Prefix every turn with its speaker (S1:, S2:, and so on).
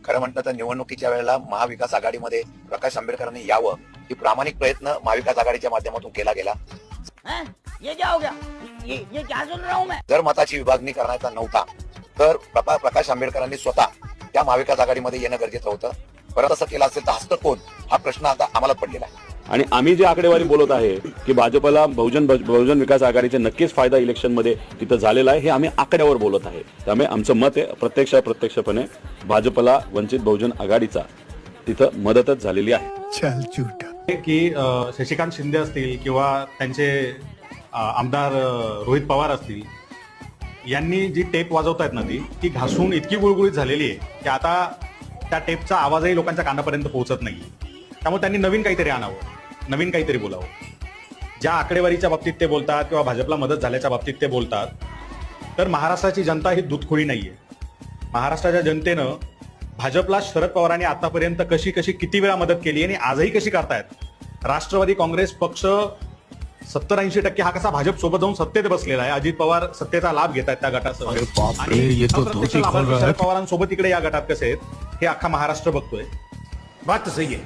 S1: खरं म्हटलं तर निवडणुकीच्या वेळेला महाविकास आघाडीमध्ये प्रकाश आंबेडकरांनी यावं ही प्रामाणिक प्रयत्न महाविकास आघाडीच्या माध्यमातून केला गेला।
S2: ये क्या हो गया? ये क्या सुन रहा हूँ मैं?
S1: जर मताची विभागणी करायचा नव्हता तर प्रकाश आंबेडकरांनी स्वतः त्या महाविकास आघाडीमध्ये येणं गरजेचं होतं। परत असं केलं असेल तर हस्त कोण हा प्रश्न आता आम्हाला पडलेला आहे।
S3: आणि आम्ही जे आकडेवारी बोलत आहे की भाजपला बहुजन विकास आघाडीचा नक्कीच फायदा इलेक्शनमध्ये तिथं झालेला आहे, हे आम्ही आकड्यावर बोलत आहे। त्यामुळे आमचं मत आहे प्रत्यक्षपणे भाजपला वंचित बहुजन आघाडीचा तिथं मदतच झालेली आहे।
S4: चल झूठा
S5: की शशिकांत शिंदे असतील किंवा त्यांचे आमदार रोहित पवार असतील यांनी जी टेप वाजवतायत ना ती घासून इतकी गुळगुळीत झालेली आहे की आता त्या टेपचा आवाजही लोकांच्या कानापर्यंत पोहोचत नाही। त्यामुळे त्यांनी नवीन काहीतरी आणावं, नवीन काहीतरी बोलावं। ज्या आकडेवारीच्या बाबतीत ते बोलतात किंवा भाजपला मदत झाल्याच्या बाबतीत ते बोलतात, तर महाराष्ट्राची जनता ही दूधखोरी नाहीये। महाराष्ट्राच्या जनतेनं भाजपला शरद पवारांनी आतापर्यंत कशी किती वेळा मदत केली आणि आजही कशी करतायत। राष्ट्रवादी काँग्रेस पक्ष 70-80% हा कसा भाजप सोबत जाऊन सत्तेत बसलेला आहे। अजित पवार सत्तेचा लाभ घेत आहेत त्या गटासह आणि शरद पवारांसोबत इकडे या गटात कसे आहेत हे अख्खा महाराष्ट्र बघतोय।
S4: बात तो सही है।